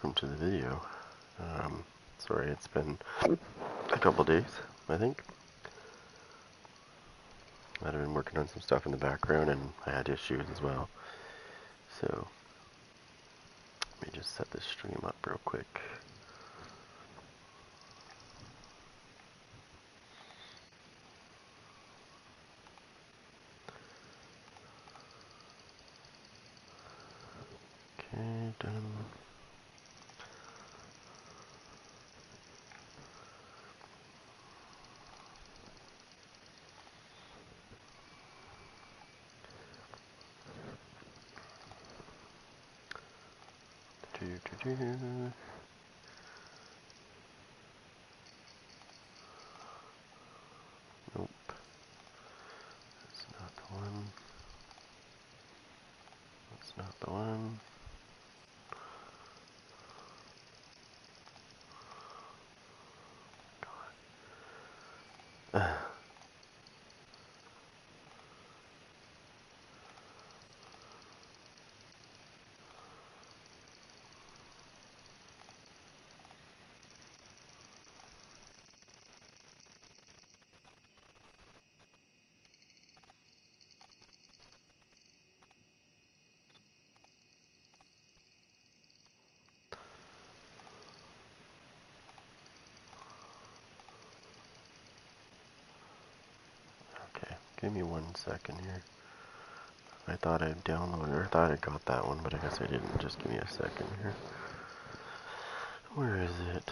Welcome to the video. Sorry, it's been a couple days, I think. I've been working on some stuff in the background and I had issues as well. So, let me just set this stream up real quick. Okay, done. Nope, that's not the one. That's not the one. God. Okay, give me 1 second here. I thought I downloaded, or thought I got that one, but I guess I didn't. Just give me a second here. Where is it?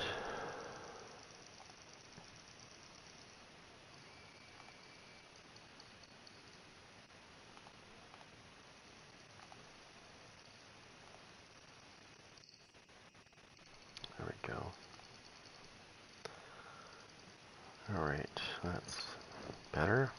There we go. Alright, that's better.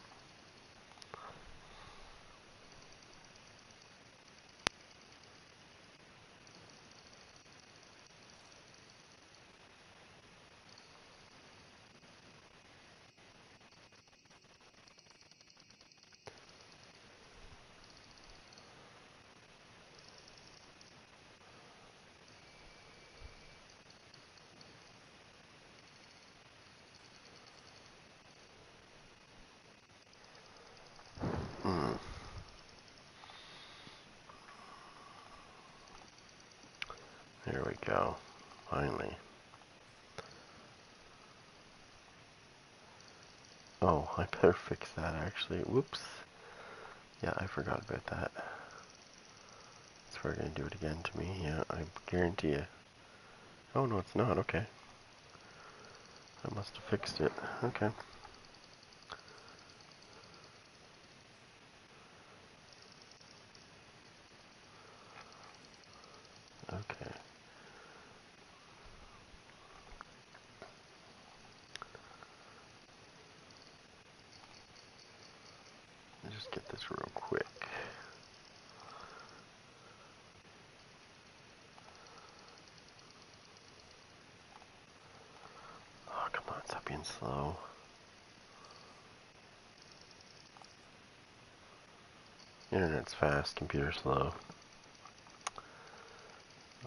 There we go. Finally. Oh, I better fix that actually. Whoops. Yeah, I forgot about that. It's probably gonna do it again to me. Yeah, I guarantee you. Oh, no, it's not. Okay. I must have fixed it. Okay. Okay. Let me just get this real quick. Oh, come on, stop being slow. Internet's fast, computer slow.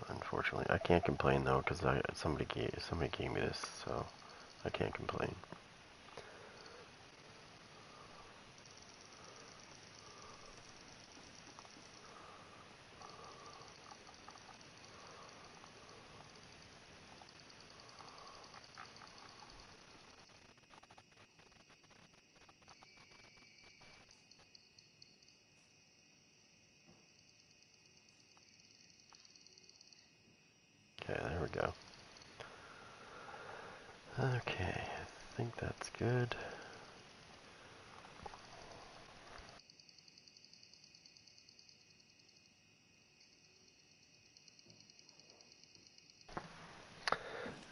Unfortunately, I can't complain though, because somebody gave me this, so I can't complain. Okay, there we go. Okay, I think that's good.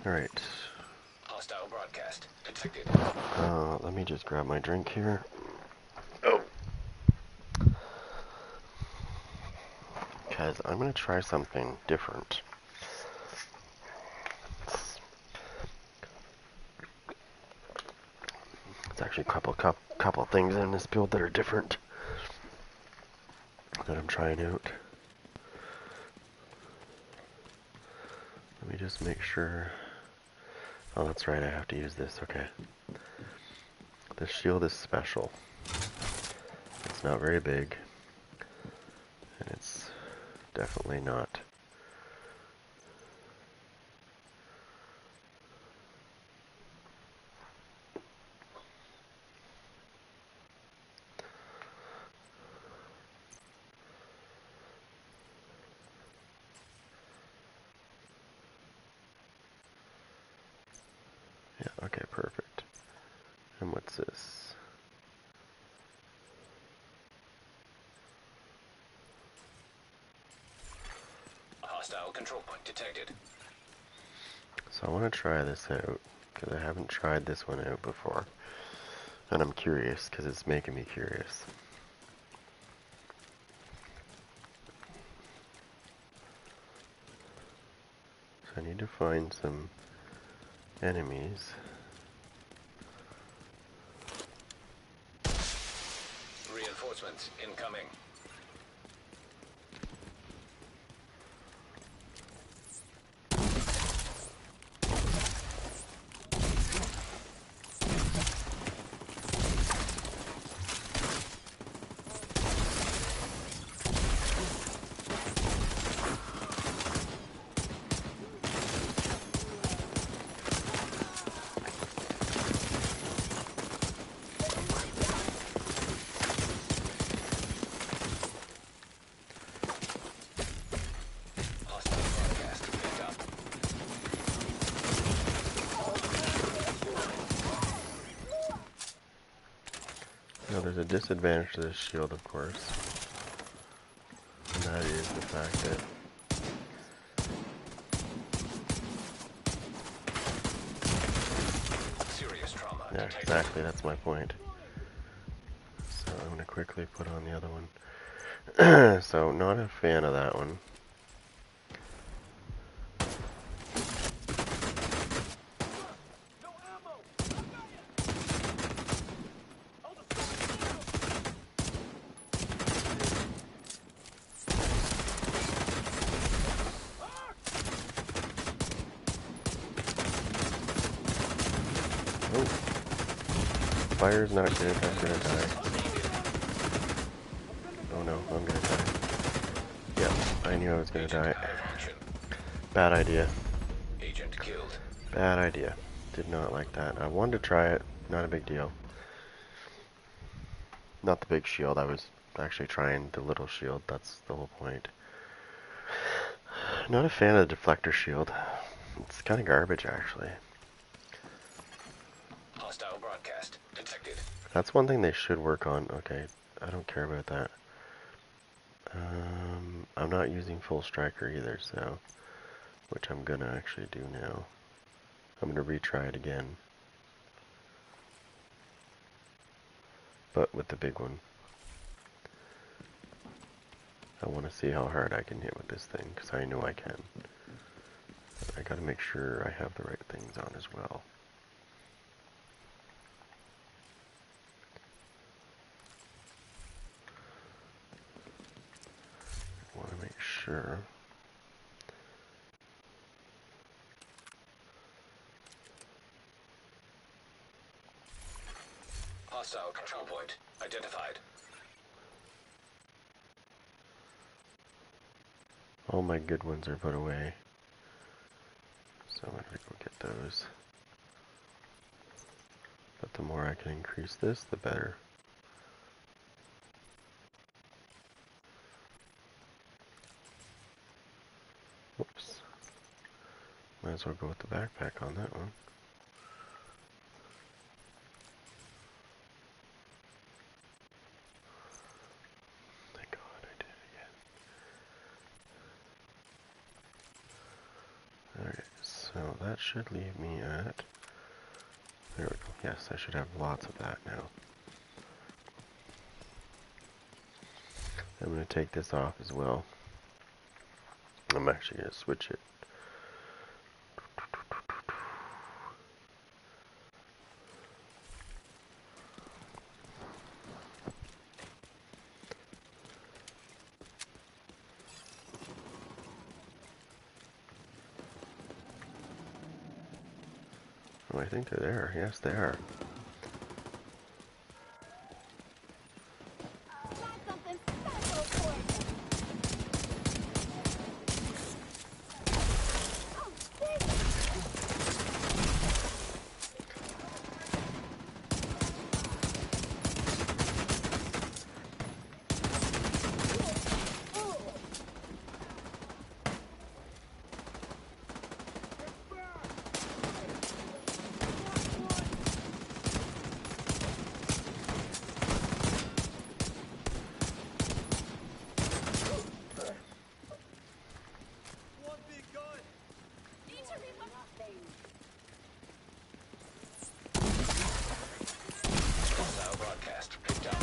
Alright. Hostile broadcast detected. Let me just grab my drink here. Because I'm going to try something different. There's actually a couple things in this build that are different that I'm trying out. just make sure... Oh, that's right, I have to use this, okay. The shield is special. It's not very big. And it's definitely not... Yeah, okay, perfect. And what's this? Hostile control point detected. So I want to try this out, because I haven't tried this one out before. And I'm curious, because it's making me curious. So I need to find some enemies. Reinforcements incoming. Hostile broadcast picked up. Now there's a disadvantage to this shield, of course. And that is the fact that Serious trauma yeah, detected. exactly, that's my point. So I'm going to quickly put on the other one. So, not a fan of that one. Oh, fire's not good, I'm going to die. Oh no, I'm going to die. Yep, I knew I was going to Agent die. out of action. Bad idea. Agent killed. Bad idea. Did not like that. I wanted to try it. Not a big deal. Not the big shield. I was actually trying the little shield. That's the whole point. Not a fan of the deflector shield. It's kind of garbage, actually. Hostile broadcast detected. That's one thing they should work on. Okay, I don't care about that. I'm not using full striker either, so... Which I'm gonna actually do now. I'm gonna retry it again. But with the big one. I want to see how hard I can hit with this thing, because I know I can. But I gotta make sure I have the right things on as well. I want to make sure. Hostile control point identified. All my good ones are put away. So I'm gonna go get those. But the more I can increase this, the better. Whoops. Might as well go with the backpack on that one. Thank God I did it again. Alright, so that should leave me at... There we go. Yes, I should have lots of that now. I'm going to take this off as well. I'm actually going to switch it. Oh, I think they're there. Yes, they are. Hostile broadcast picked up.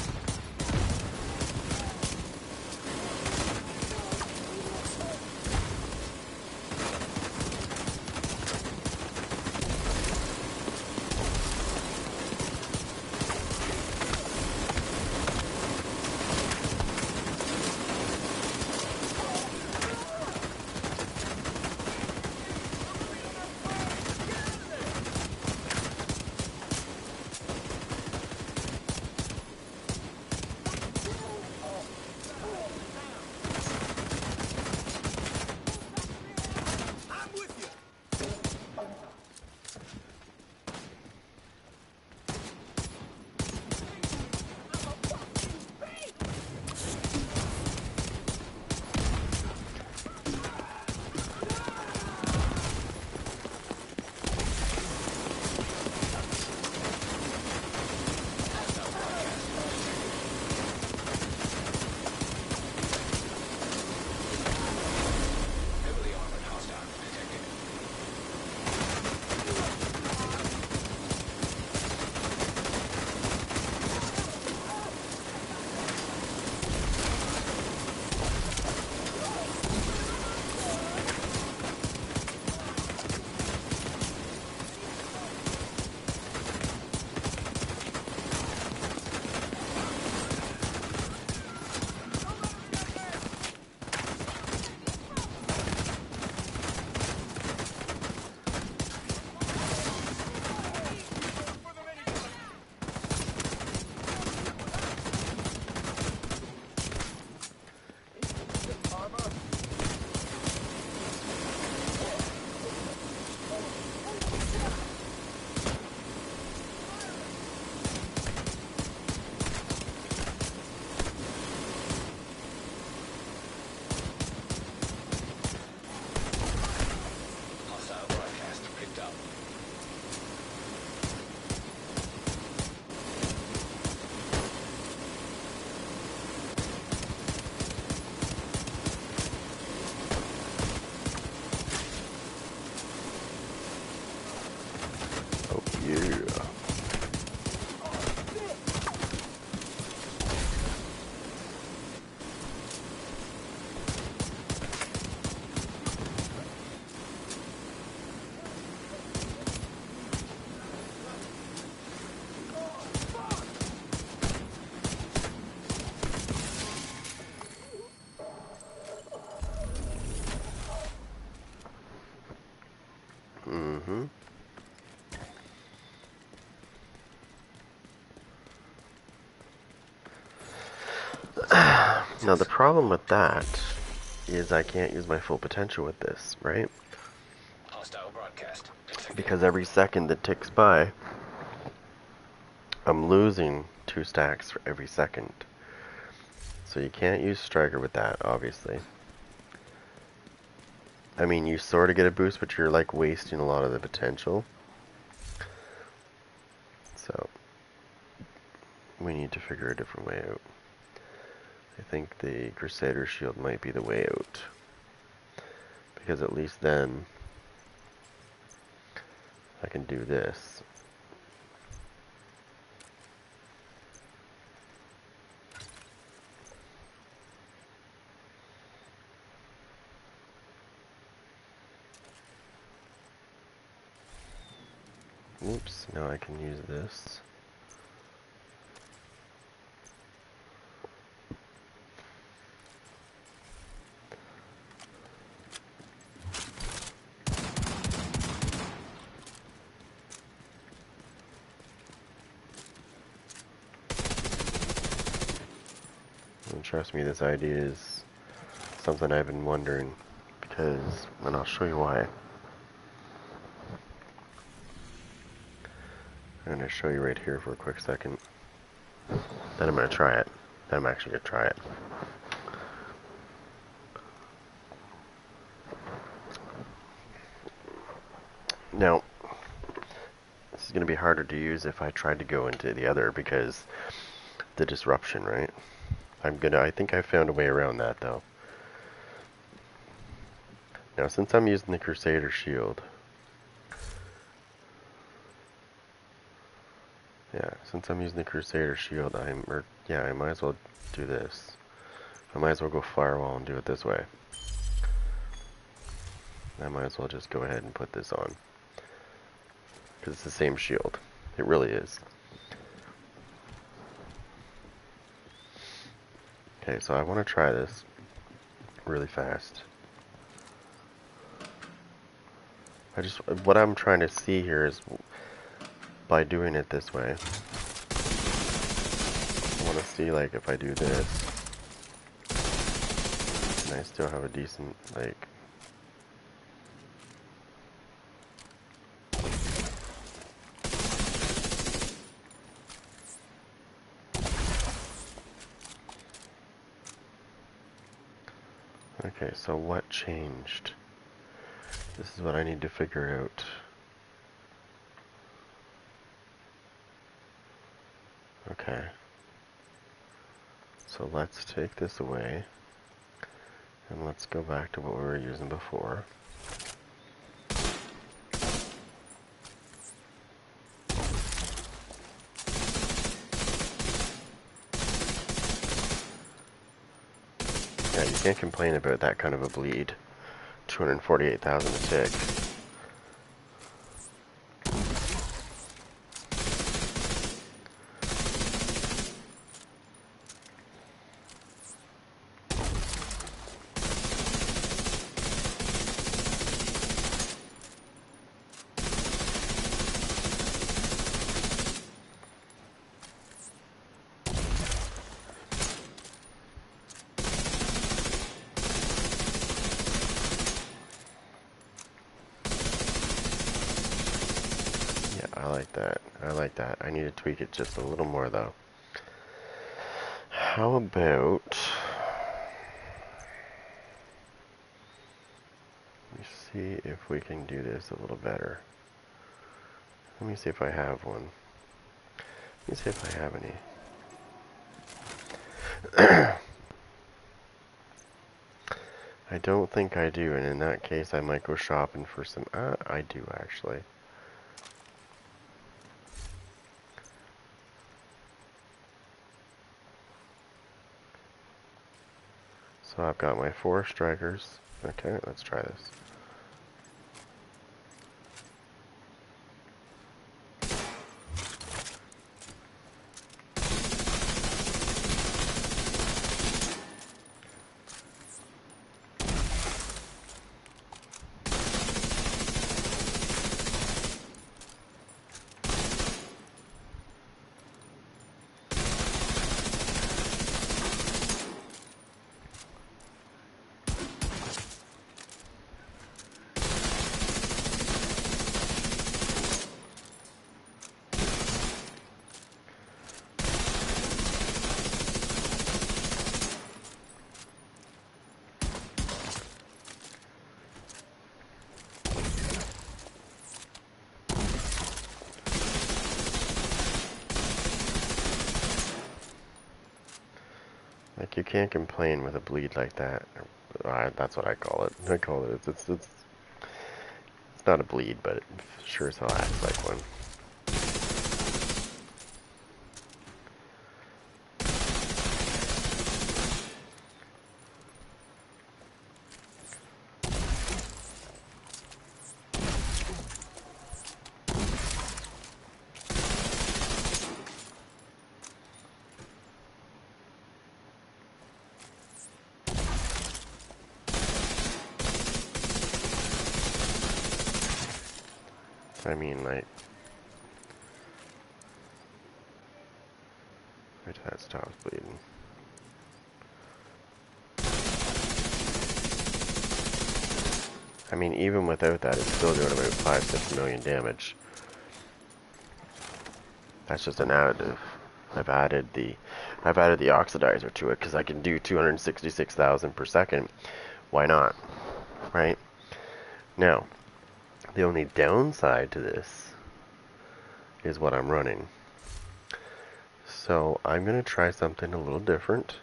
Heavily armored hostile detected. Hostile broadcast picked up. Oh, yeah. Mm-hmm. Now, the problem with that is I can't use my full potential with this, right? Hostile broadcast detected. Because every second that ticks by, I'm losing 2 stacks for every second. So you can't use Striker with that, obviously. I mean, you sort of get a boost, but you're like wasting a lot of the potential. So, we need to figure a different way out. I think the Crusader Shield might be the way out. Because at least then, I can do this. Oops, now I can use this. trust me, this idea is something I've been wondering, because, and I'll show you why. I'm going to show you right here for a quick second. Then I'm going to try it. Then I'm actually going to try it. Now, this is going to be harder to use if I tried to go into the other, because the disruption, right? I think I found a way around that, though. Now, since I'm using the Crusader shield, I might as well do this. I might as well go firewall and do it this way. I might as well just go ahead and put this on, because it's the same shield. It really is. Okay, so I want to try this really fast. What I'm trying to see here is, by doing it this way, I want to see, like, if I do this, and I still have a decent, like, okay, so what changed? This is what I need to figure out. Okay. So let's take this away, and let's go back to what we were using before. Yeah, you can't complain about that kind of a bleed. 248,000 a tick. I like that. I like that. I need to tweak it just a little more, though. How about... Let me see if we can do this a little better. Let me see if I have one. Let me see if I have any. I don't think I do, and in that case I might go shopping for some... I do, actually. So I've got my 4 strikers. Okay, let's try this. Like, you can't complain with a bleed like that. That's what I call it. I call it. It's not a bleed, but it sure as hell acts like one. I mean, like, wait till that stops bleeding. I mean, even without that, it's still doing about 5-6 million damage. That's just an additive. I've added the oxidizer to it because I can do 266,000 per second. Why not? Right? Now, the only downside to this is what I'm running. So I'm going to try something a little different.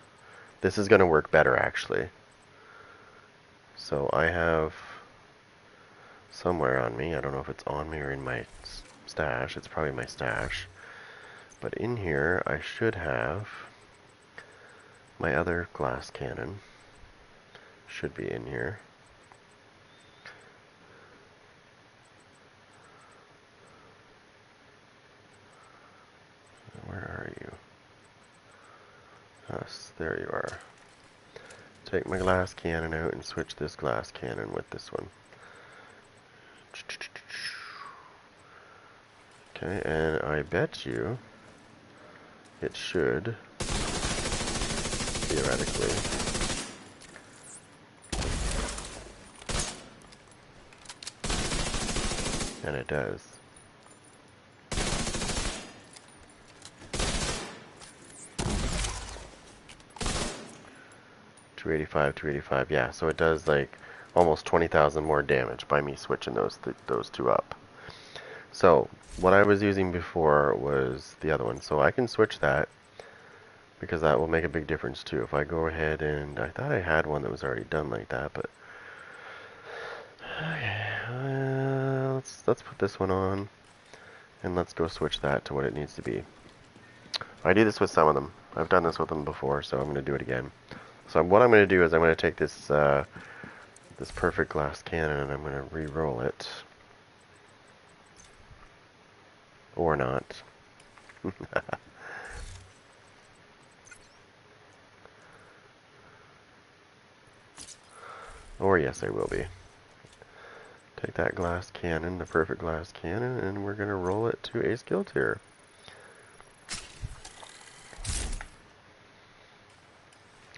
This is going to work better, actually. So I have somewhere on me, I don't know if it's on me or in my stash, it's probably my stash, but in here I should have my other glass cannon. Should be in here. Where are you? Yes, there you are. Take my glass cannon out and switch this glass cannon with this one. Okay, and I bet you it should, theoretically, and it does. 285, 285, yeah, so it does like almost 20,000 more damage by me switching those two up. So, what I was using before was the other one, so I can switch that, because that will make a big difference too. If I go ahead and, I thought I had one that was already done like that, but, okay, let's put this one on, and let's go switch that to what it needs to be. I do this with some of them. I've done this with them before, so I'm going to do it again. So what I'm going to do is I'm going to take this this perfect glass cannon and I'm going to re-roll it. Or not. Or yes, I will be. Take that glass cannon, the perfect glass cannon, and we're going to roll it to a skill tier.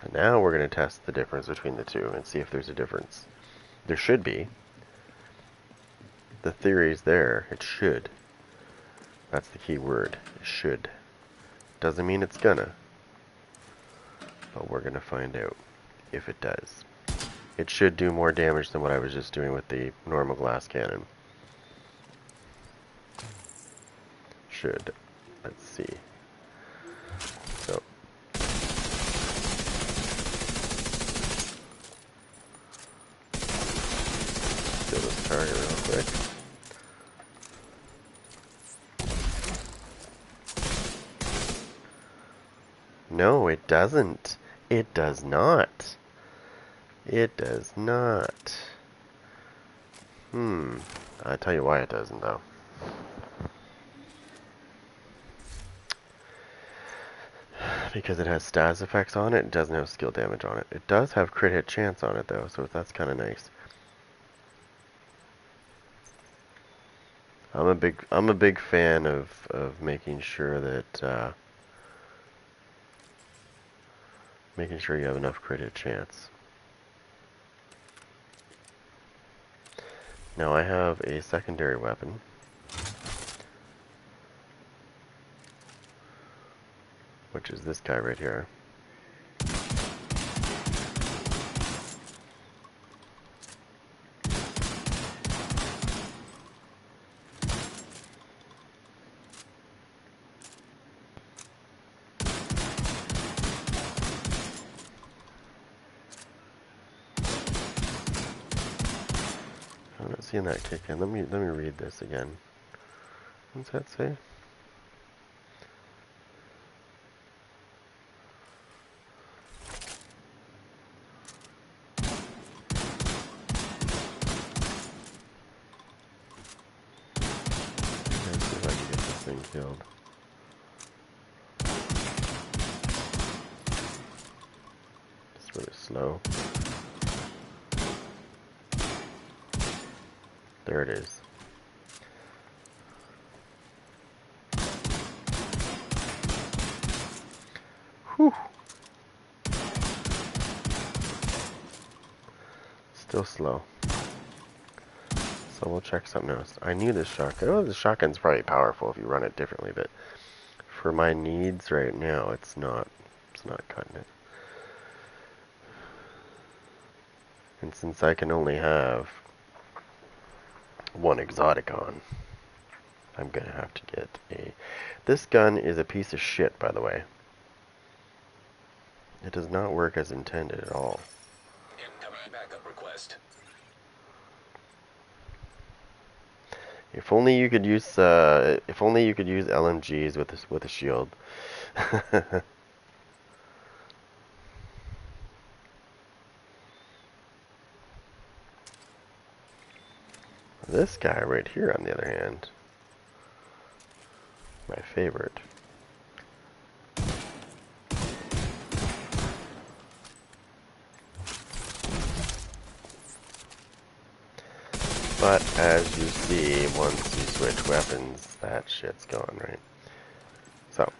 And now we're going to test the difference between the two and see if there's a difference. There should be. The theory's there. It should. That's the key word. It should. Doesn't mean it's gonna. But we're gonna find out if it does. It should do more damage than what I was just doing with the normal glass cannon. Should. Let's see. So. Kill this target real quick. No, it doesn't. It does not. It does not. I'll tell you why it doesn't, though. Because it has stats effects on it, it doesn't have skill damage on it. It does have crit hit chance on it, though, so that's kind of nice. I'm a big fan of making sure that making sure you have enough crit hit chance. Now I have a secondary weapon. Which is this guy right here. I'm not seeing that kick in. Let me read this again. What's that say? Let's see if I can get this thing killed. It's really slow. There it is. Whew. Still slow. So we'll check something else. I knew this shotgun. Oh, the shotgun's probably powerful if you run it differently, but for my needs right now, it's not. It's not cutting it. And since I can only have one exotic on, I'm gonna have to get a... This gun is a piece of shit, by the way. It does not work as intended at all. Incoming backup request. If only you could use LMGs with a shield. This guy right here, on the other hand, my favorite. But as you see, once you switch weapons, that shit's gone, right? So,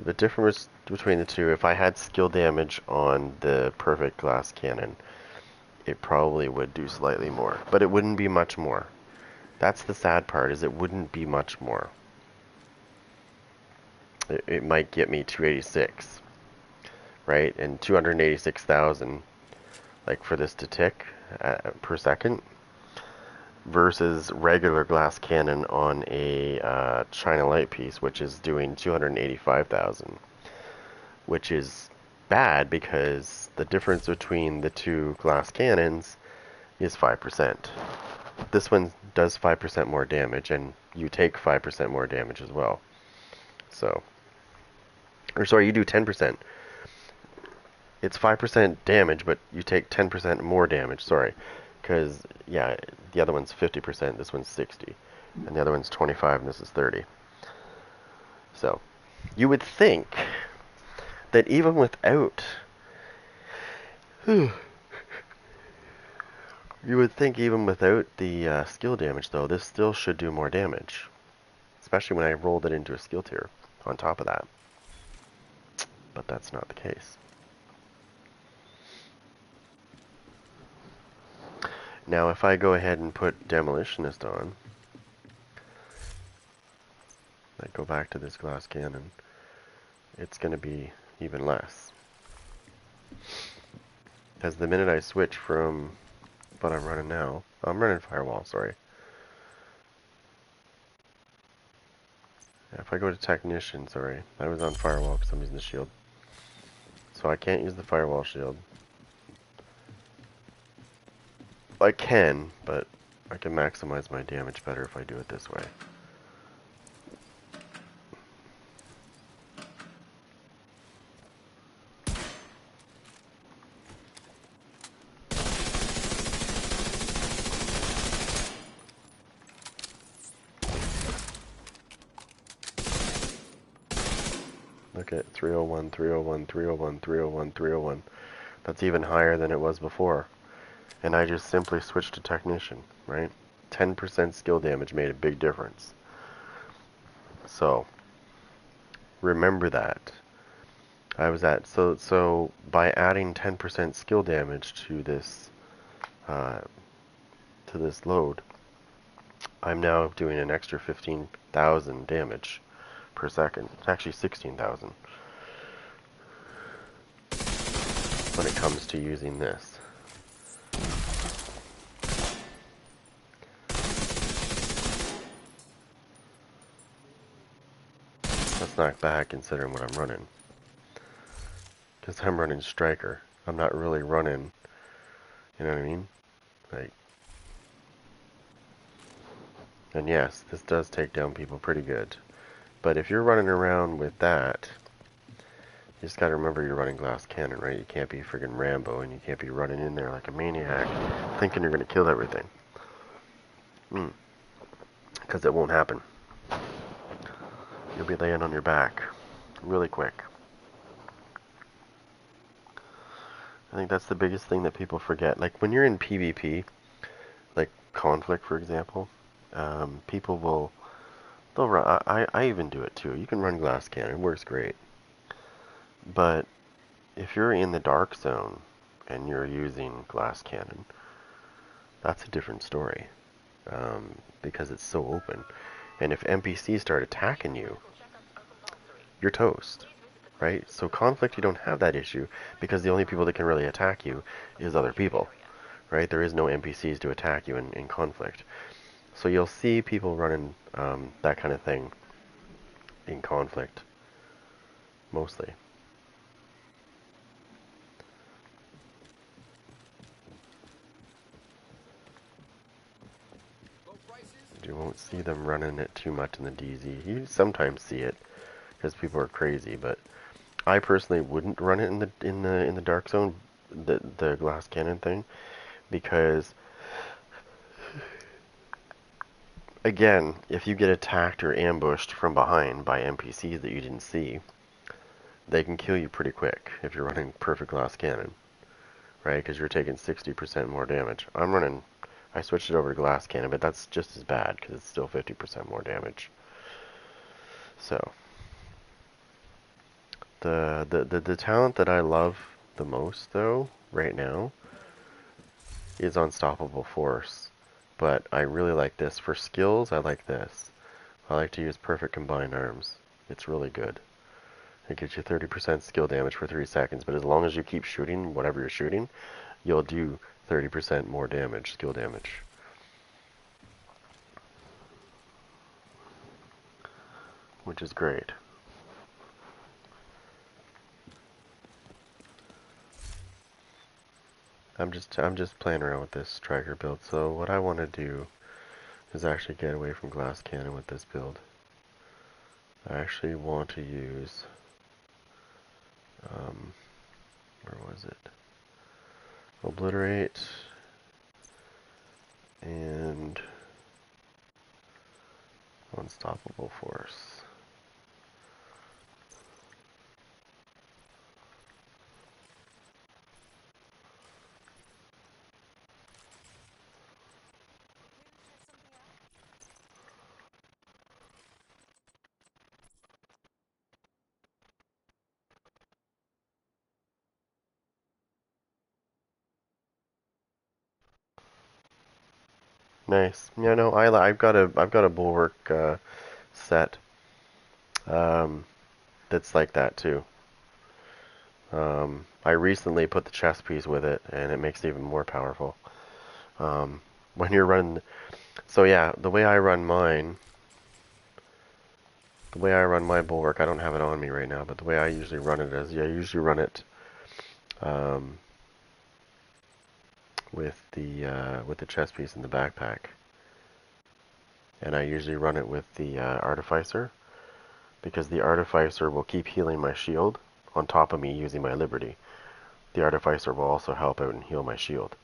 the difference between the two, if I had skill damage on the perfect glass cannon, it probably would do slightly more, but it wouldn't be much more. That's the sad part, is it wouldn't be much more. It might get me 286, right? And 286,000, like for this to tick per second, versus regular glass cannon on a China Light piece, which is doing 285,000, which is bad because the difference between the two glass cannons is 5%. This one does 5% more damage, and you take 5% more damage as well. So, or sorry, you do 10%. It's 5% damage, but you take 10% more damage, sorry. Because, yeah, the other one's 50%, this one's 60. And the other one's 25, and this is 30. So, you would think that even without... you would think even without the skill damage, though, this still should do more damage. Especially when I rolled it into a skill tier on top of that. But that's not the case. Now, if I go ahead and put Demolitionist on, I go back to this glass cannon, it's going to be even less. Because the minute I switch from what I'm running now, I'm running Firewall, sorry. If I go to Technician, sorry, I was on Firewall because I'm using the shield. So I can't use the Firewall shield. I can, but I can maximize my damage better if I do it this way. Look at 301, 301, 301, 301, 301. That's even higher than it was before. And I just simply switched to Technician, right? 10% skill damage made a big difference. So, remember that. I was at, so by adding 10% skill damage to this load, I'm now doing an extra 15,000 damage per second. It's actually 16,000 when it comes to using this. That's not bad considering what I'm running. Because I'm running Striker. I'm not really running, you know what I mean? Like, and yes, this does take down people pretty good. But if you're running around with that, you just gotta remember you're running glass cannon, right? You can't be friggin' Rambo, and you can't be running in there like a maniac, thinking you're gonna kill everything. Because it won't happen. You'll be laying on your back really quick. I think that's the biggest thing that people forget. Like when you're in PvP, like conflict, for example, people will, they'll run. I even do it too. You can run glass cannon; it works great. But if you're in the dark zone and you're using glass cannon, that's a different story, because it's so open. And if NPCs start attacking you, you're toast, right? So conflict, you don't have that issue because the only people that can really attack you is other people, right? There is no NPCs to attack you in conflict. So you'll see people running that kind of thing in conflict, mostly. You won't see them running it too much in the DZ. You sometimes see it because people are crazy, but I personally wouldn't run it in the dark zone, the glass cannon thing, because again, if you get attacked or ambushed from behind by NPCs that you didn't see, they can kill you pretty quick if you're running perfect glass cannon, right? Because you're taking 60% more damage. I switched it over to glass cannon, but that's just as bad because it's still 50% more damage. So, the talent that I love the most, though, right now, is Unstoppable Force. But I really like this. For skills, I like this. I like to use Perfect Combined Arms. It's really good. It gives you 30% skill damage for 3 seconds, but as long as you keep shooting whatever you're shooting, you'll do 30% more damage, skill damage. Which is great. I'm just playing around with this striker build. So what I want to do is actually get away from glass cannon with this build. I actually want to use where was it? Obliterate and Unstoppable Force. Nice. Yeah, no, I've got a bulwark set um, that's like that too. I recently put the chess piece with it, and it makes it even more powerful. Um, when you're running, so yeah, the way I run my bulwark, I don't have it on me right now, but the way I usually run it is, yeah, I usually run it um, with the chess piece in the backpack, and I usually run it with the artificer because the artificer will keep healing my shield on top of me using my liberty. The artificer will also help out and heal my shield.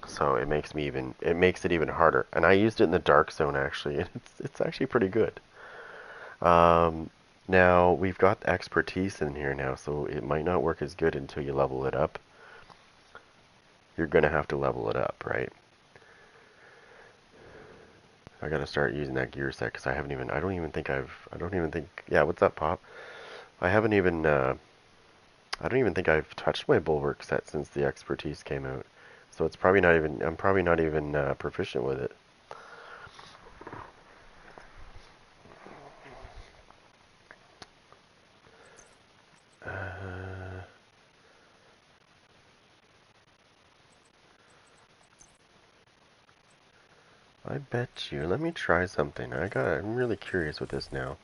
So it makes it even harder. And I used it in the dark zone actually, and it's actually pretty good. Um, Now we've got expertise in here now, so it might not work as good until you level it up. You're gonna have to level it up, right? I gotta start using that gear set because I don't even think, yeah, what's up, Pop? I haven't even, I don't even think I've touched my bulwark set since the expertise came out. So I'm probably not even proficient with it. Uh, I bet you. Let me try something. I'm really curious with this now.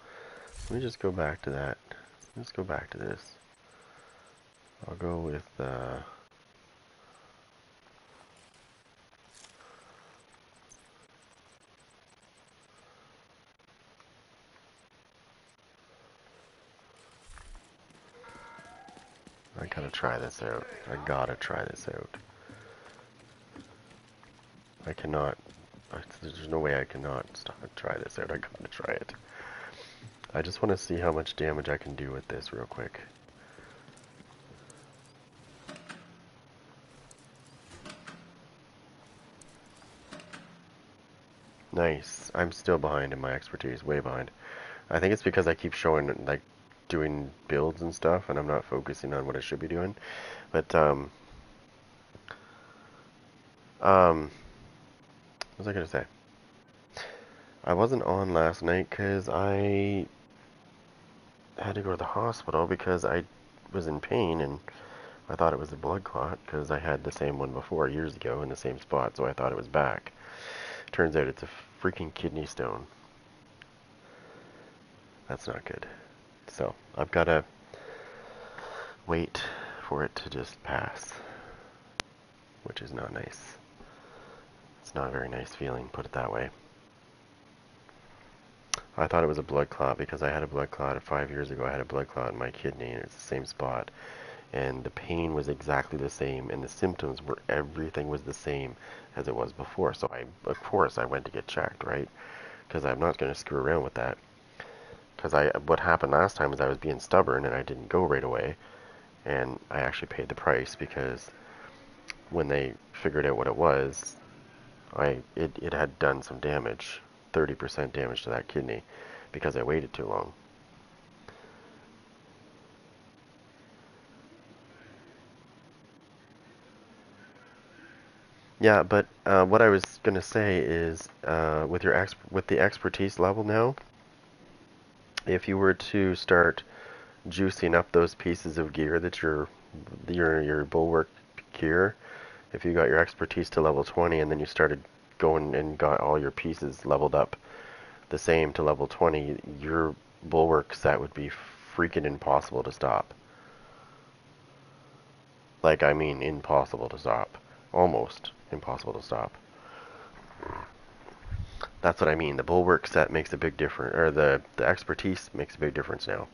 Let me just go back to that. Let's go back to this. I'll go with, I gotta try this out. I gotta try this out. I cannot, there's no way I cannot try this out. I gotta try it. I just want to see how much damage I can do with this real quick. Nice. I'm still behind in my expertise, way behind. I think it's because I keep showing, like, doing builds and stuff, and I'm not focusing on what I should be doing. But, What was I gonna say? I wasn't on last night because I had to go to the hospital because I was in pain and I thought it was a blood clot because I had the same one before years ago in the same spot, so I thought it was back. Turns out it's a freaking kidney stone. That's not good. So I've got to wait for it to just pass, which is not nice. It's not a very nice feeling, put it that way. I thought it was a blood clot because I had a blood clot 5 years ago. I had a blood clot in my kidney and it's the same spot. And the pain was exactly the same and the symptoms were, everything was the same as it was before. So of course I went to get checked, right? Because I'm not going to screw around with that. Because what happened last time is I was being stubborn and I didn't go right away. And I actually paid the price because when they figured out what it was, it had done some damage, 30% damage to that kidney because I waited too long. Yeah, but what I was gonna say is, with the expertise level now, if you were to start juicing up those pieces of gear that your bulwark gear, if you got your expertise to level 20 and then you started going and got all your pieces leveled up the same to level 20, your bulwark set would be freaking impossible to stop. Like, I mean, impossible to stop. Almost impossible to stop. That's what I mean. The bulwark set makes a big difference, or the expertise makes a big difference now.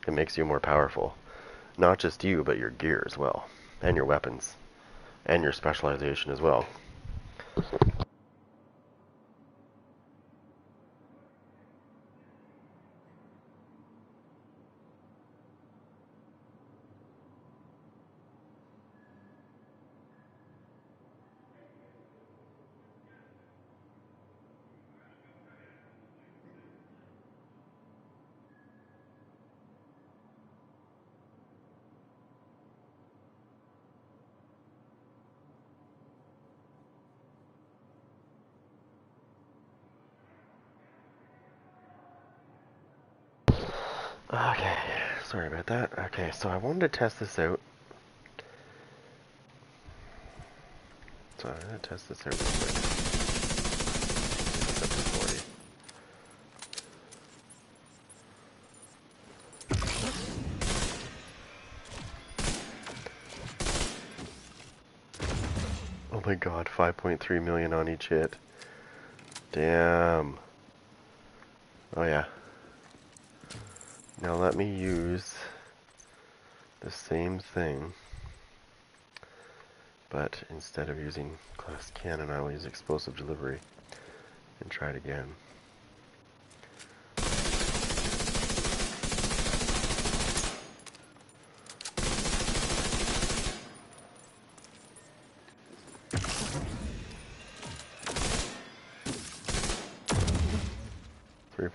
It makes you more powerful. Not just you, but your gear as well. And your weapons. And your specialization as well. 'Okay, sorry about that. Okay, so I wanted to test this out. So I'm going to test this out real quick. Set to 40. Oh my god, 5.3 million on each hit. Damn. Oh yeah. Now let me use the same thing, but instead of using glass cannon, I will use explosive delivery and try it again.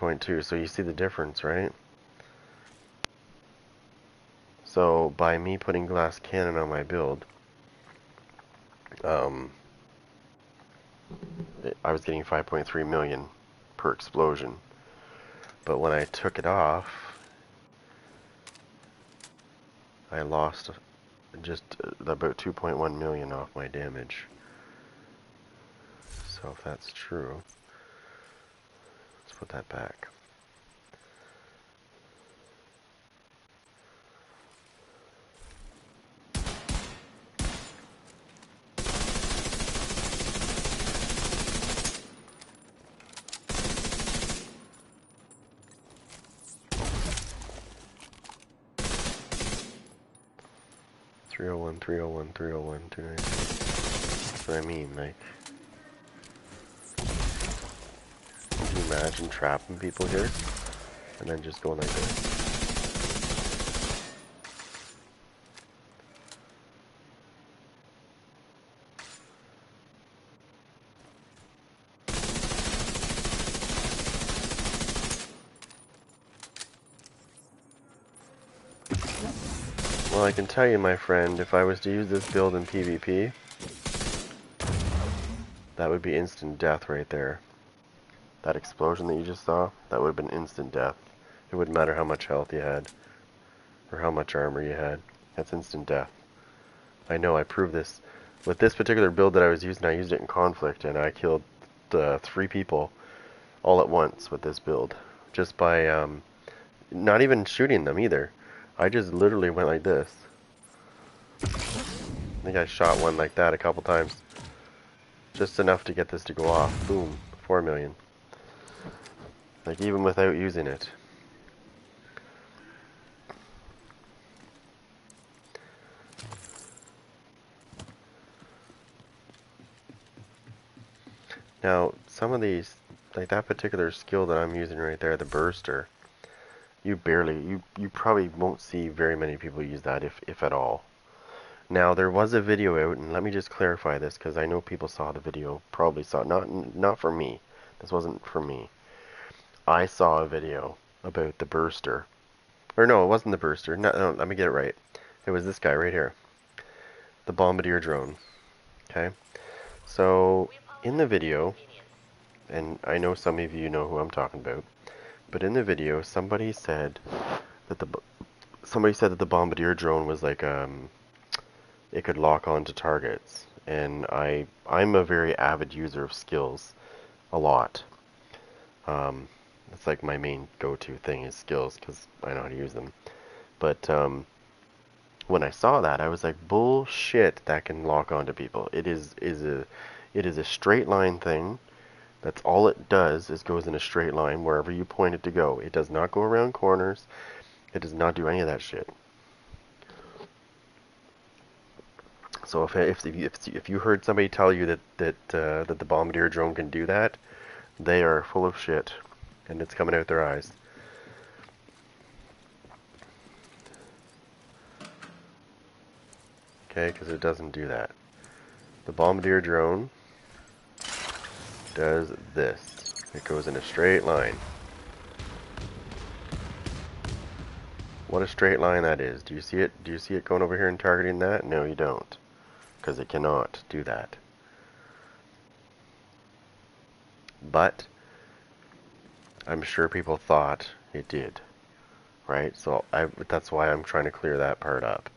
.2, so you see the difference, right? So by me putting glass cannon on my build, I was getting 5.3 million per explosion. But when I took it off, I lost just about 2.1 million off my damage. So if that's true, let's put that back. Three oh one, 301, 301, 290. That's what I mean, like. Can you imagine trapping people here? And then just going like this? Well, I can tell you, my friend, if I was to use this build in PvP, That would be instant death right there. That explosion that you just saw, that would have been instant death. It wouldn't matter how much health you had, or how much armor you had. That's instant death. I know, I proved this. With this particular build that I was using, I used it in conflict, and I killed 3 people all at once with this build. Just by, not even shooting them either. I just literally went like this. I think I shot one like that a couple times. Just enough to get this to go off. Boom. 4 million. Like, even without using it. Now, some of these, like that particular skill that I'm using right there, the burster, you probably won't see very many people use that, if at all. Now, there was a video out, and let me just clarify this, because I know people saw the video, probably saw it, not for me. This wasn't for me. I saw a video about the burster. Or no, it wasn't the burster. No, let me get it right. It was this guy right here. The bombardier drone. Okay? So, in the video, and I know some of you know who I'm talking about, but in the video, somebody said that the bombardier drone was like it could lock onto targets, and I'm a very avid user of skills, a lot. It's like my main go-to thing is skills because I know how to use them. But when I saw that, I was like, bullshit, that can lock onto people. It is a straight line thing. That's all it does, is goes in a straight line wherever you point it to go. It does not go around corners. It does not do any of that shit. So if you heard somebody tell you that the bombardier drone can do that, they are full of shit, and it's coming out their eyes. Okay, because it doesn't do that. The bombardier drone does this. It goes in a straight line. What a straight line that is. Do you see it? Do you see it going over here and targeting that? No, you don't. Because it cannot do that. But I'm sure people thought it did. Right? So that's why I'm trying to clear that part up.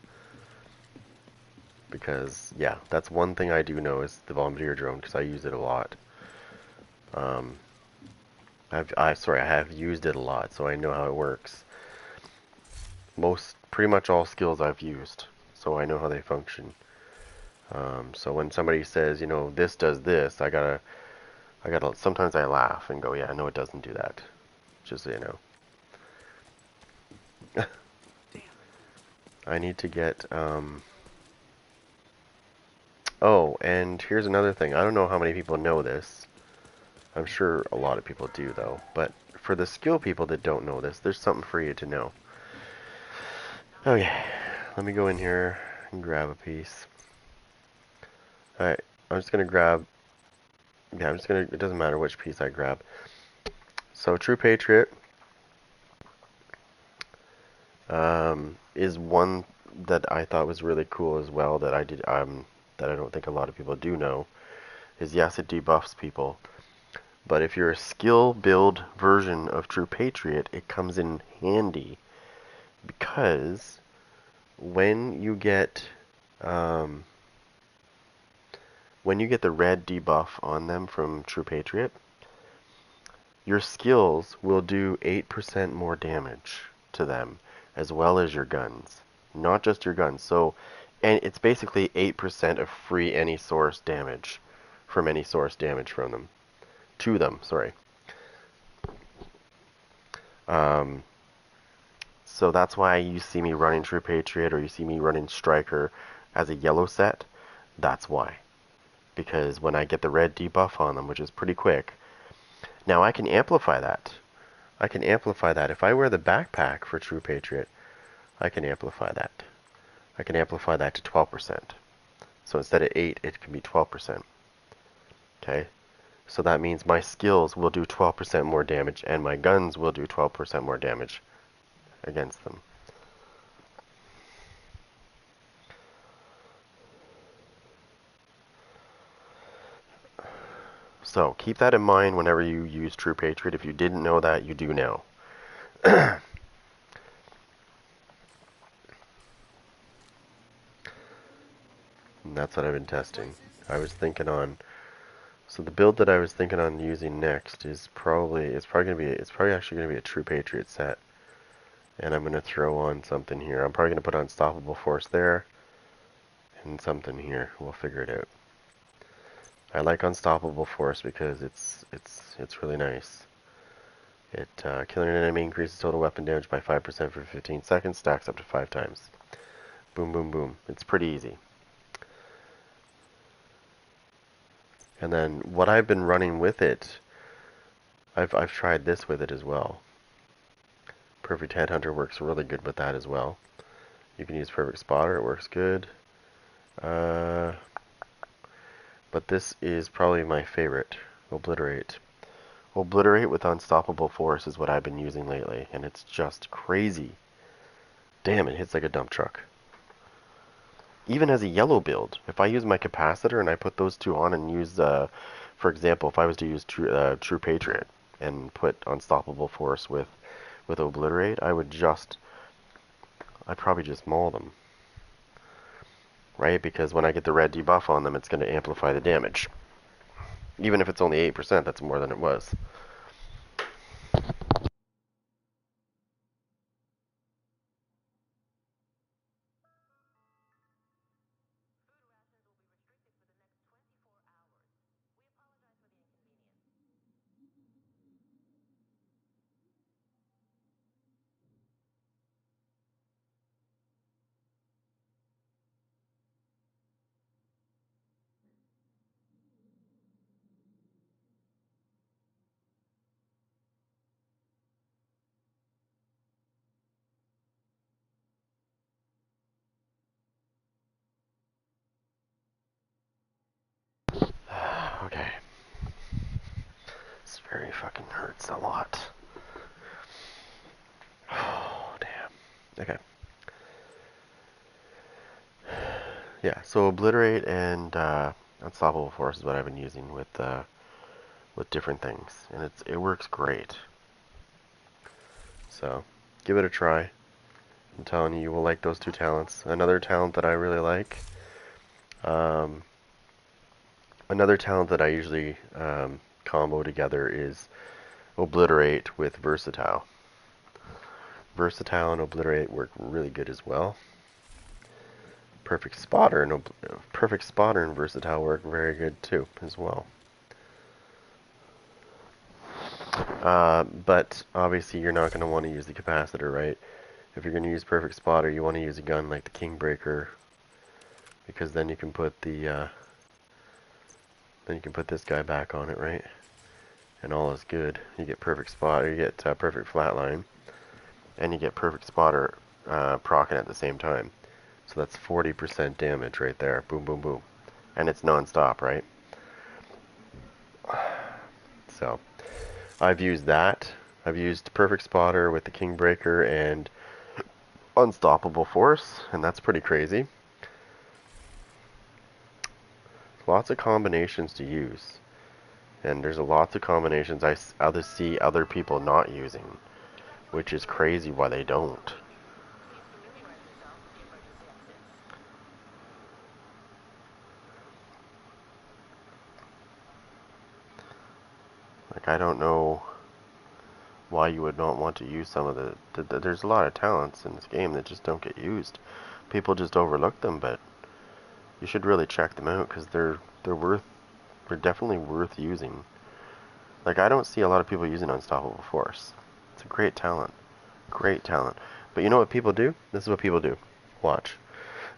Because, yeah, that's one thing I do know is the bombardier drone, because I use it a lot. I have used it a lot, so I know how it works. Pretty much all skills I've used, so I know how they function. So when somebody says, you know, this does this, sometimes I laugh and go, yeah, no, it doesn't do that. Just so you know. I need to get, oh, and here's another thing. I don't know how many people know this. I'm sure a lot of people do, though. But for the skill people that don't know this, there's something for you to know. Okay, let me go in here and grab a piece. Alright, I'm just going to grab... Yeah, it doesn't matter which piece I grab. So, True Patriot is one that I thought was really cool as well, that I don't think a lot of people do know, is yes, it debuffs people. But if you're a skill build version of True Patriot, it comes in handy because when you get the red debuff on them from True Patriot, your skills will do 8% more damage to them, as well as your guns. Not just your guns. So, and it's basically 8% of free any source damage from any source damage from them. To them, sorry. So that's why you see me running True Patriot or you see me running Striker as a yellow set. That's why. Because when I get the red debuff on them, which is pretty quick, now I can amplify that. I can amplify that. If I wear the backpack for True Patriot, I can amplify that. I can amplify that to 12%. So instead of 8, it can be 12%. Okay? So that means my skills will do 12% more damage, and my guns will do 12% more damage against them. So keep that in mind whenever you use True Patriot. If you didn't know that, you do now. And that's what I've been testing. I was thinking on, so the build that I was thinking on using next is it's probably actually gonna be a True Patriot set. And I'm gonna throw on something here. I'm probably gonna put Unstoppable Force there and something here. We'll figure it out. I like Unstoppable Force because it's really nice. It killing an enemy increases total weapon damage by 5% for 15 seconds, stacks up to 5 times. Boom, boom, boom. It's pretty easy. And then what I've been running with it, I've tried this with it as well. Perfect Headhunter works really good with that as well. You can use Perfect Spotter, it works good. But this is probably my favorite, Obliterate. Obliterate with Unstoppable Force is what I've been using lately, and it's just crazy. Damn, it hits like a dump truck. Even as a yellow build, if I use my capacitor and I put those two on and use, for example, if I was to use True Patriot and put Unstoppable Force with Obliterate, I'd probably just maul them, right? Because when I get the red debuff on them, it's going to amplify the damage. Even if it's only 8%, that's more than it was. Okay. This very fucking hurts a lot. Oh, damn. Okay. Yeah, so Obliterate and Unstoppable Force is what I've been using with different things, and it works great. So give it a try. I'm telling you, you will like those two talents. Another talent that I really like, um, another talent that I usually combo together is Obliterate with Versatile. Versatile and Obliterate work really good as well. Perfect Spotter and Versatile work very good too as well. But obviously you're not going to want to use the capacitor, right? If you're going to use Perfect Spotter, you want to use a gun like the Kingbreaker, because then you can put this guy back on it, right? And all is good. You get Perfect Spotter, you get Perfect Flatline, and you get Perfect Spotter proccing at the same time. So that's 40% damage right there. Boom, boom, boom. And it's non-stop, right? So I've used that. I've used Perfect Spotter with the Kingbreaker and Unstoppable Force, and that's pretty crazy. Lots of combinations to use. And there's lots of combinations I see other people not using, which is crazy why they don't. Like, I don't know why you would not want to use some of there's a lot of talents in this game that just don't get used. People just overlook them, but you should really check them out because they're definitely worth using. Like, I don't see a lot of people using Unstoppable Force. It's a great talent. Great talent. But you know what people do? This is what people do. Watch.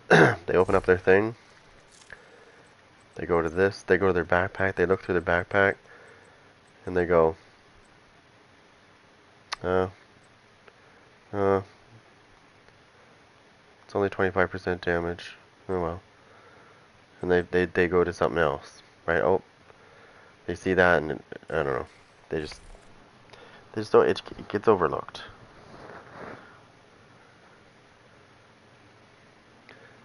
They open up their thing. They go to this. They go to their backpack. They look through their backpack. And they go, uh, uh, it's only 25% damage. Oh well. And they go to something else. Right? Oh, they see that and I don't know. They just, they just don't, it gets overlooked.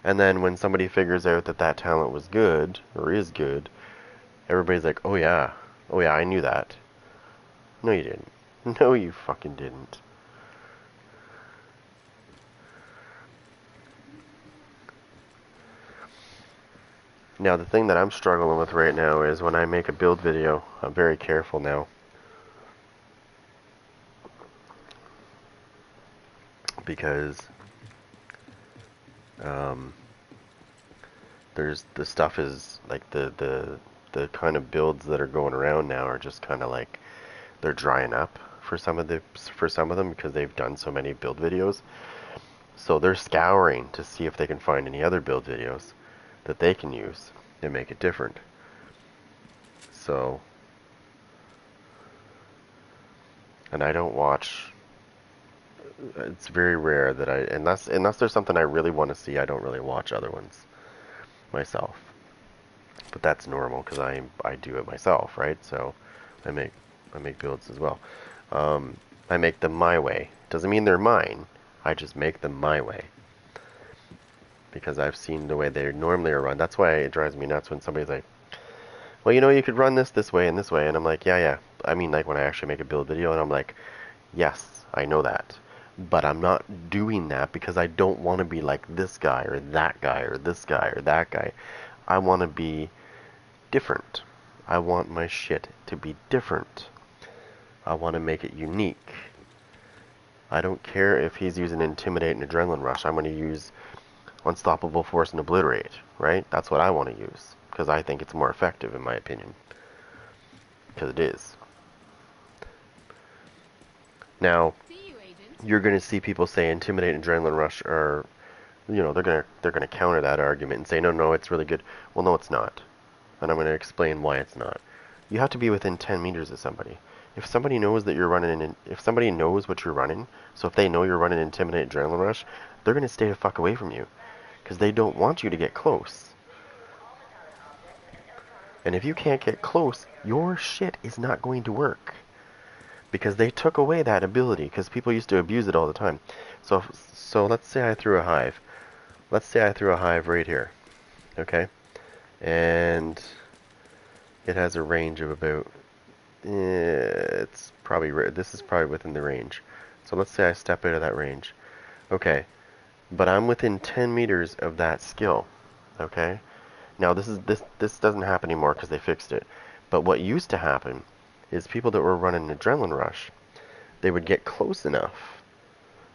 And then when somebody figures out that that talent was good, or is good, everybody's like, oh yeah, Oh yeah, I knew that. No, you didn't. No, you fucking didn't. Now, the thing that I'm struggling with right now is when I make a build video, I'm very careful now. Because, um, the stuff is, like, the kind of builds that are going around now are just kind of like, they're drying up for some of them because they've done so many build videos. So they're scouring to see if they can find any other build videos that they can use and make it different. So, and I don't watch. It's very rare that unless there's something I really want to see, I don't really watch other ones myself. But that's normal because I do it myself, right? So I make I make builds as well. I make them my way. Doesn't mean they're mine. I just make them my way because I've seen the way they normally are run. That's why it drives me nuts when somebody's like, "Well, you could run this way and this way," and I'm like, "Yeah, yeah." I mean, like when I actually make a build video, and I'm like, "Yes, I know that." But I'm not doing that because I don't want to be like this guy or that guy or this guy or that guy. I want to be different. I want my shit to be different. I want to make it unique. I don't care if he's using Intimidate and Adrenaline Rush. I'm going to use Unstoppable Force and Obliterate, right? That's what I want to use because I think it's more effective in my opinion. Because it is. Now, you're going to see people say Intimidate and Adrenaline Rush are, they're gonna counter that argument and say, no, no, it's really good. Well, no, it's not. And I'm going to explain why it's not. You have to be within 10 meters of somebody. If somebody knows that you're running, if somebody knows what you're running, so if they know you're running Intimidate Adrenaline Rush, they're going to stay the fuck away from you. Because they don't want you to get close. And if you can't get close, your shit is not going to work. Because they took away that ability, because people used to abuse it all the time. So let's say I threw a hive. Let's say I threw a hive right here. Okay? And it has a range of about, this is probably within the range. So let's say I step out of that range. Okay, but I'm within 10 meters of that skill. Okay, now this doesn't happen anymore because they fixed it. But what used to happen is people that were running an adrenaline rush, they would get close enough.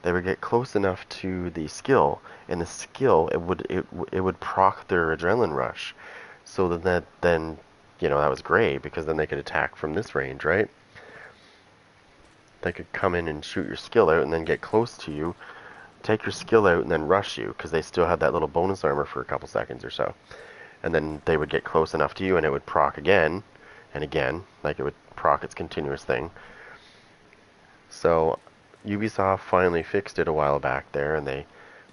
They would get close enough to the skill, and the skill it would proc their adrenaline rush. So that then that was great because then they could attack from this range, right? They could come in and shoot your skill out and then get close to you, take your skill out and then rush you because they still had that little bonus armor for a couple seconds or so. And then they would get close enough to you and it would proc again and again, like it would proc its continuous thing. So Ubisoft finally fixed it a while back there, and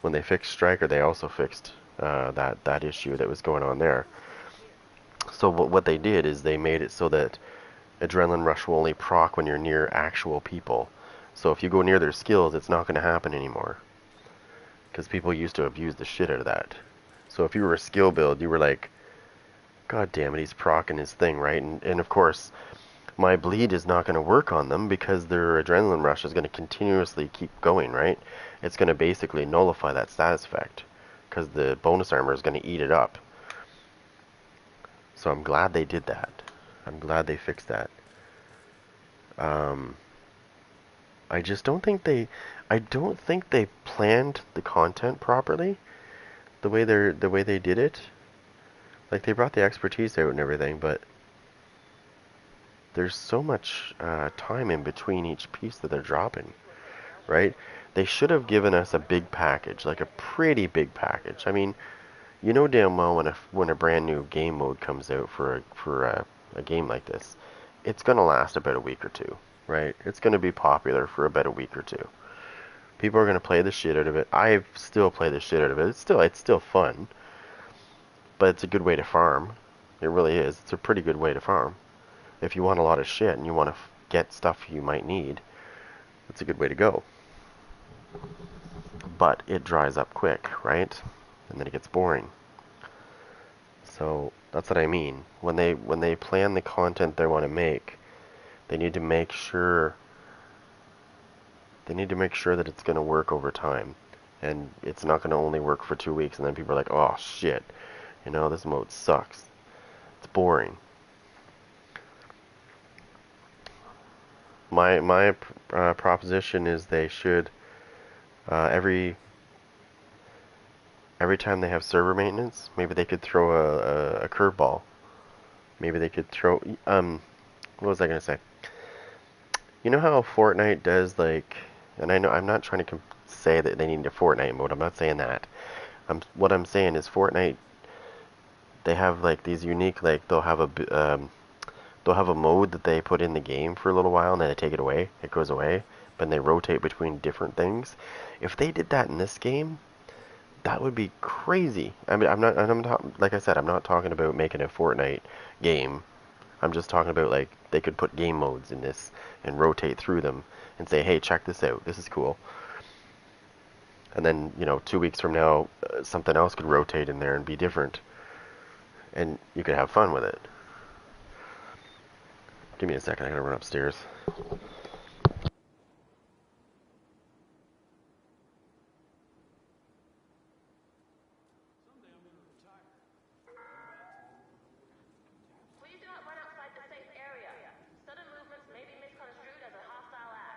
when they fixed Striker, they also fixed that issue that was going on there. So what they did is they made it so that Adrenaline Rush will only proc when you're near actual people. So if you go near their skills, it's not going to happen anymore. Because people used to abuse the shit out of that. So if you were a skill build, you were like, God damn it, he's proccing his thing, right? And of course, my bleed is not going to work on them because their adrenaline rush is going to continuously keep going, right? It's going to basically nullify that status effect because the bonus armor is going to eat it up. So I'm glad they did that. I'm glad they fixed that. I just don't think they planned the content properly. The way they did it. Like they brought the expertise out and everything, but there's so much time in between each piece that they're dropping, right? They should have given us a big package, like a pretty big package. I mean, you know damn well when a brand new game mode comes out for a game like this, it's gonna last about a week or two, right? It's gonna be popular for about a week or two. People are gonna play the shit out of it. I still play the shit out of it. It's still fun, but it's a good way to farm. It really is. It's a pretty good way to farm. If you want a lot of shit and you want to get stuff you might need, it's a good way to go. But it dries up quick, right? And then it gets boring. So That's what I mean. When they plan the content they want to make, they need to make sure that it's going to work over time, and it's not going to only work for 2 weeks, and then people are like, oh shit, this mode sucks. It's boring. My proposition is they should every time they have server maintenance, maybe they could throw a curveball. Maybe they could throw what was I gonna say? You know how Fortnite does like, and I know I'm not trying to say that they need a Fortnite mode. I'm not saying that. What I'm saying is Fortnite, they have like these unique, like they'll have a mode that they put in the game for a little while and then they take it away. It goes away, but they rotate between different things. If they did that in this game, that would be crazy. I mean, like I said, I'm not talking about making a Fortnite game. I'm just talking about like they could put game modes in this and rotate through them and say, hey, check this out. This is cool. And then, 2 weeks from now, something else could rotate in there and be different. And you could have fun with it. Give me a second. I gotta run upstairs. Please do not run outside the safe area. Sudden movements may be misconstrued as a hostile act.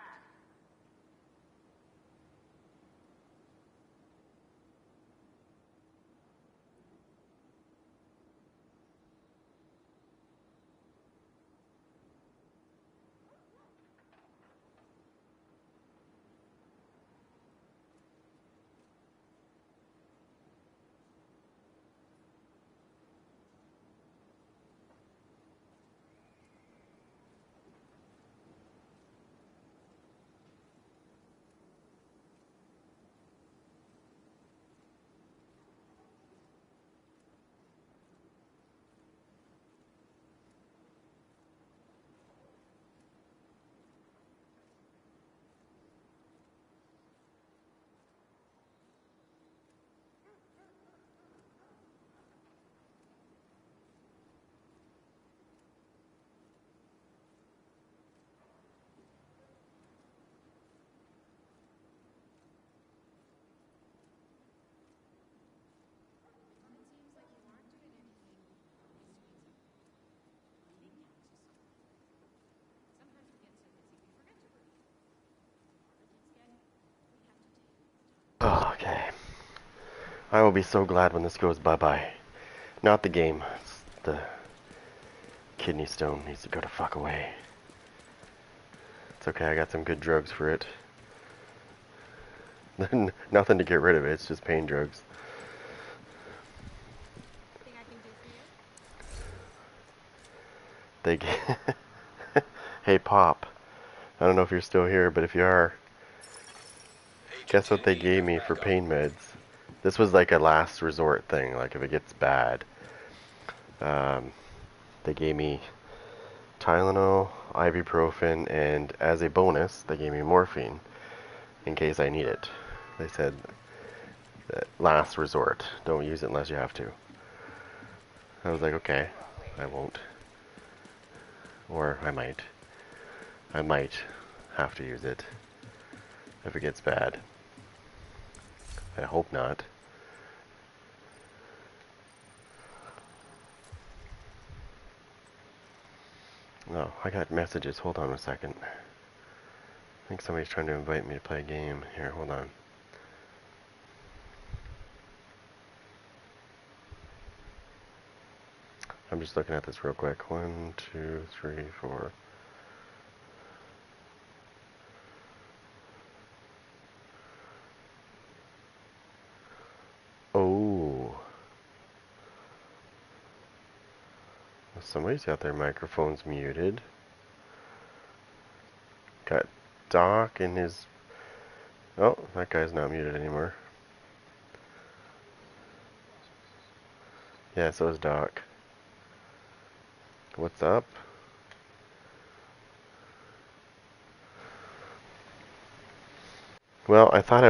Oh, okay. I will be so glad when this goes bye-bye. Not the game. It's the kidney stone needs to go the fuck away. It's okay, I got some good drugs for it. Nothing to get rid of it, it's just pain drugs. Anything I can do for you? Hey, Pop. I don't know if you're still here, but if you are, Agent guess what in they need gave of me for backup. pain meds? This was like a last resort thing, like if it gets bad. Um, they gave me Tylenol, ibuprofen, and as a bonus, they gave me morphine in case I need it. They said, last resort. Don't use it unless you have to. I was like, okay, I won't. Or I might. I might have to use it if it gets bad. I hope not. Oh, I got messages. Hold on a second. I think somebody's trying to invite me to play a game. Here, hold on. I'm just looking at this real quick. 1, 2, 3, 4. Oh. Somebody's got their microphones muted. Got Doc and his... Oh, that guy's not muted anymore. Yeah, so is Doc. What's up? Well, I thought I